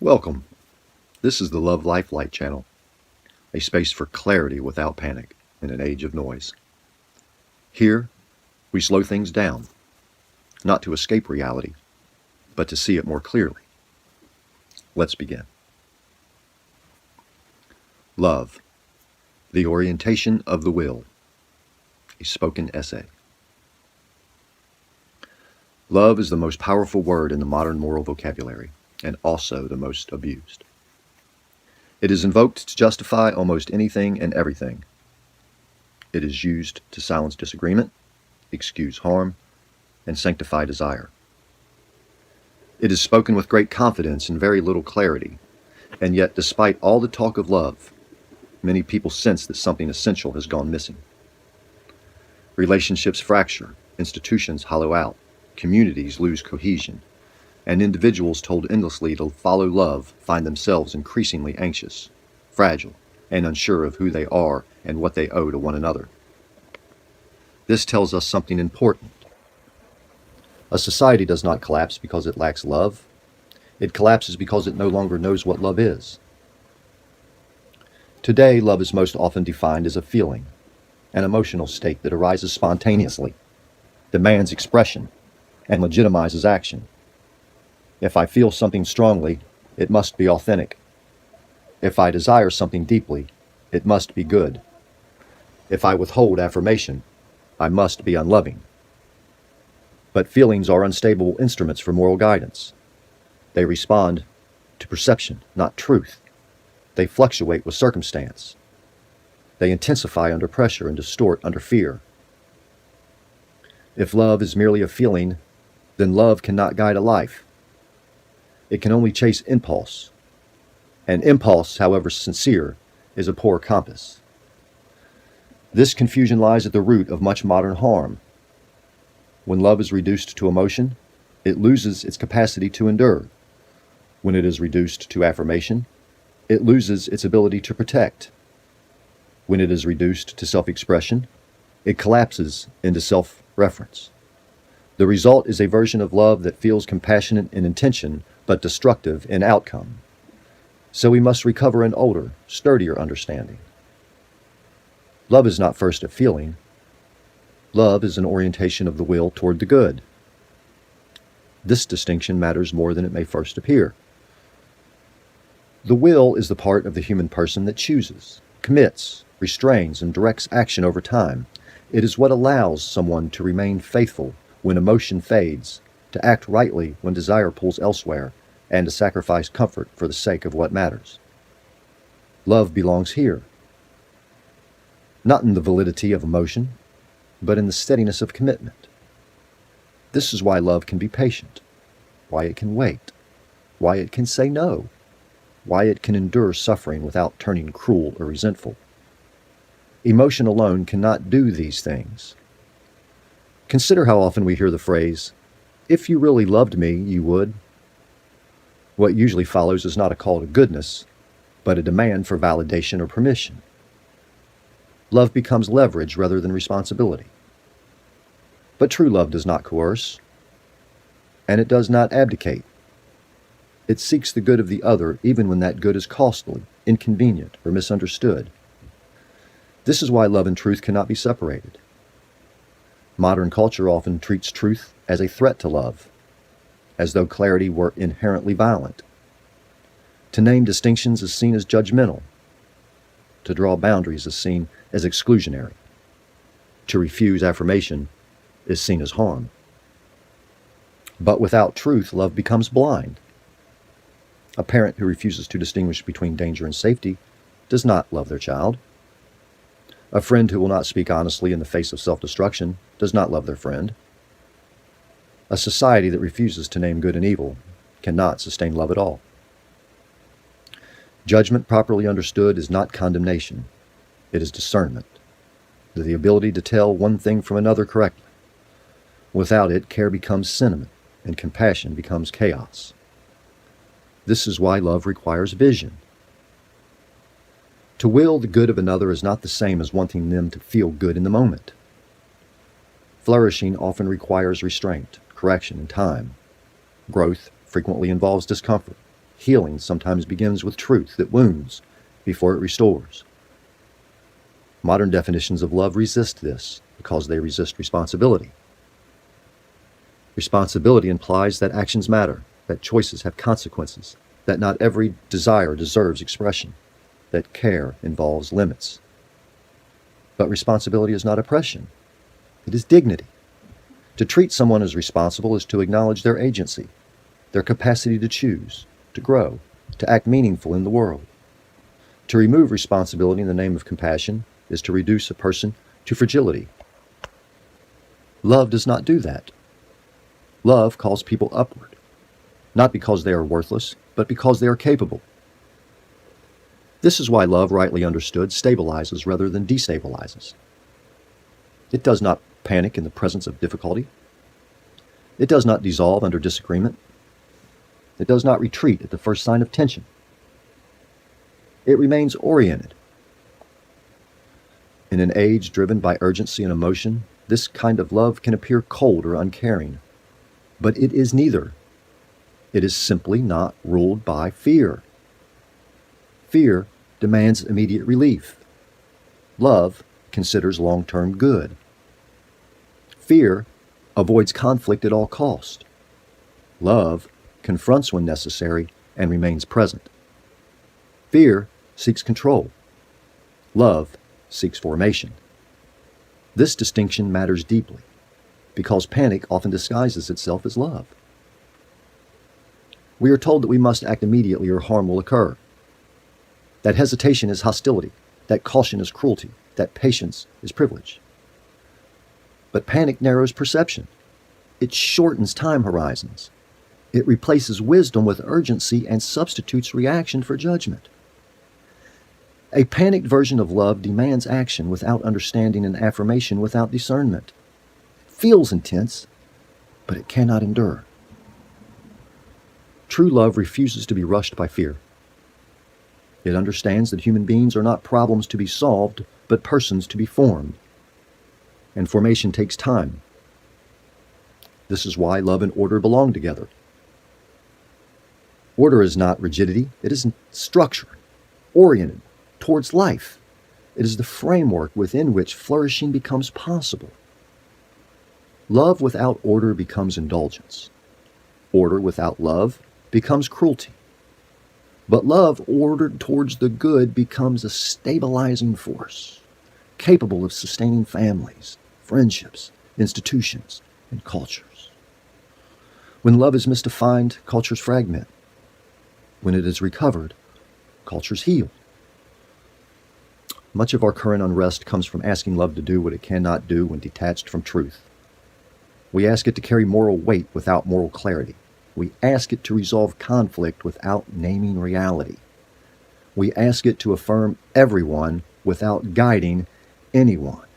Welcome. This is the Love Life Light channel, a space for clarity without panic in an age of noise. Here, we slow things down, not to escape reality, but to see it more clearly. Let's begin. Love, the orientation of the will, a spoken essay. Love is the most powerful word in the modern moral vocabulary, and also the most abused. It is invoked to justify almost anything and everything. It is used to silence disagreement, excuse harm, and sanctify desire. It is spoken with great confidence and very little clarity, and yet despite all the talk of love, many people sense that something essential has gone missing. Relationships fracture, institutions hollow out, communities lose cohesion, and individuals told endlessly to follow love find themselves increasingly anxious, fragile, and unsure of who they are and what they owe to one another. This tells us something important. A society does not collapse because it lacks love. It collapses because it no longer knows what love is. Today, love is most often defined as a feeling, an emotional state that arises spontaneously, demands expression, and legitimizes action. If I feel something strongly, it must be authentic. If I desire something deeply, it must be good. If I withhold affirmation, I must be unloving. But feelings are unstable instruments for moral guidance. They respond to perception, not truth. They fluctuate with circumstance. They intensify under pressure and distort under fear. If love is merely a feeling, then love cannot guide a life. It can only chase impulse. And impulse, however sincere, is a poor compass. This confusion lies at the root of much modern harm. When love is reduced to emotion, it loses its capacity to endure. When it is reduced to affirmation, it loses its ability to protect. When it is reduced to self-expression, it collapses into self-reference. The result is a version of love that feels compassionate in intention, but destructive in outcome. So we must recover an older, sturdier understanding. Love is not first a feeling. Love is an orientation of the will toward the good. This distinction matters more than it may first appear. The will is the part of the human person that chooses, commits, restrains, and directs action over time. It is what allows someone to remain faithful when emotion fades, to act rightly when desire pulls elsewhere, and to sacrifice comfort for the sake of what matters. Love belongs here, not in the validity of emotion, but in the steadiness of commitment. This is why love can be patient, why it can wait, why it can say no, why it can endure suffering without turning cruel or resentful. Emotion alone cannot do these things. Consider how often we hear the phrase, "If you really loved me, you would." What usually follows is not a call to goodness, but a demand for validation or permission. Love becomes leverage rather than responsibility. But true love does not coerce, and it does not abdicate. It seeks the good of the other even when that good is costly, inconvenient, or misunderstood. This is why love and truth cannot be separated. Modern culture often treats truth as a threat to love, as though clarity were inherently violent. To name distinctions is seen as judgmental. To draw boundaries is seen as exclusionary. To refuse affirmation is seen as harm. But without truth, love becomes blind. A parent who refuses to distinguish between danger and safety does not love their child. A friend who will not speak honestly in the face of self-destruction does not love their friend. A society that refuses to name good and evil cannot sustain love at all. Judgment properly understood is not condemnation. It is discernment, the ability to tell one thing from another correctly. Without it, care becomes sentiment, and compassion becomes chaos. This is why love requires vision. To will the good of another is not the same as wanting them to feel good in the moment. Flourishing often requires restraint, correction, and time. Growth frequently involves discomfort, Healing sometimes begins with truth that wounds before it restores. Modern definitions of love resist this because they resist responsibility. Responsibility implies that actions matter, that choices have consequences, that not every desire deserves expression, that care involves limits. But responsibility is not oppression. It is dignity. To treat someone as responsible is to acknowledge their agency, their capacity to choose, to grow, to act meaningful in the world. To remove responsibility in the name of compassion is to reduce a person to fragility. Love does not do that. Love calls people upward, not because they are worthless, but because they are capable. This is why love, rightly understood, stabilizes rather than destabilizes. It does not panic in the presence of difficulty. It does not dissolve under disagreement. It does not retreat at the first sign of tension. It remains oriented. In an age driven by urgency and emotion, this kind of love can appear cold or uncaring. But it is neither. It is simply not ruled by fear. Fear demands immediate relief. Love considers long-term good. Fear avoids conflict at all cost. Love confronts when necessary and remains present. Fear seeks control. Love seeks formation. This distinction matters deeply because panic often disguises itself as love. We are told that we must act immediately or harm will occur. That hesitation is hostility, that caution is cruelty, that patience is privilege. But panic narrows perception. It shortens time horizons. It replaces wisdom with urgency and substitutes reaction for judgment. A panicked version of love demands action without understanding and affirmation without discernment. It feels intense, but it cannot endure. True love refuses to be rushed by fear. It understands that human beings are not problems to be solved, but persons to be formed. And formation takes time. This is why love and order belong together. Order is not rigidity, it is structure, oriented towards life. It is the framework within which flourishing becomes possible. Love without order becomes indulgence. Order without love becomes cruelty. But love ordered towards the good becomes a stabilizing force, capable of sustaining families, friendships, institutions, and cultures. When love is misdefined, cultures fragment. When it is recovered, cultures heal. Much of our current unrest comes from asking love to do what it cannot do when detached from truth. We ask it to carry moral weight without moral clarity. We ask it to resolve conflict without naming reality. We ask it to affirm everyone without guiding anyone.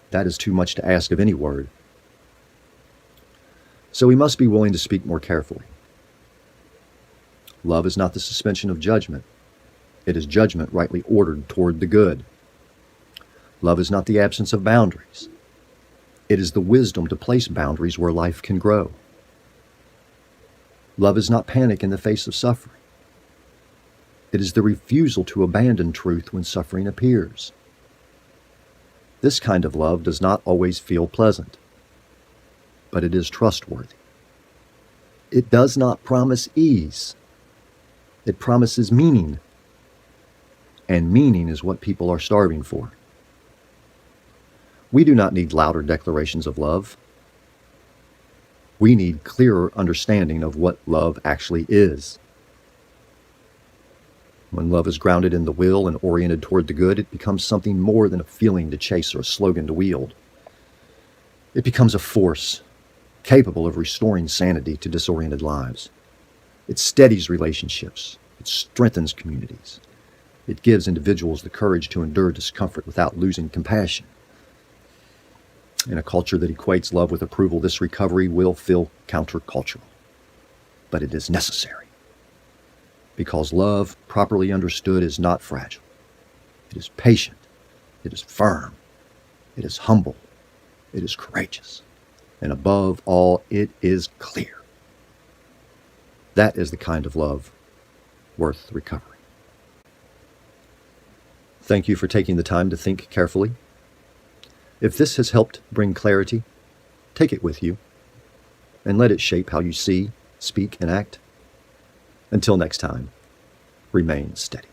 That is too much to ask of any word. So we must be willing to speak more carefully. Love is not the suspension of judgment. It is judgment rightly ordered toward the good. Love is not the absence of boundaries. It is the wisdom to place boundaries where life can grow. Love is not panic in the face of suffering. It is the refusal to abandon truth when suffering appears. This kind of love does not always feel pleasant, but it is trustworthy. It does not promise ease. It promises meaning, and meaning is what people are starving for. We do not need louder declarations of love. We need clearer understanding of what love actually is. When love is grounded in the will and oriented toward the good, it becomes something more than a feeling to chase or a slogan to wield. It becomes a force capable of restoring sanity to disoriented lives. It steadies relationships. It strengthens communities. It gives individuals the courage to endure discomfort without losing compassion. In a culture that equates love with approval, this recovery will feel countercultural. But it is necessary. Because love, properly understood, is not fragile. It is patient. It is firm. It is humble. It is courageous. And above all, it is clear. That is the kind of love worth recovering. Thank you for taking the time to think carefully. If this has helped bring clarity, take it with you and let it shape how you see, speak, and act. Until next time, remain steady.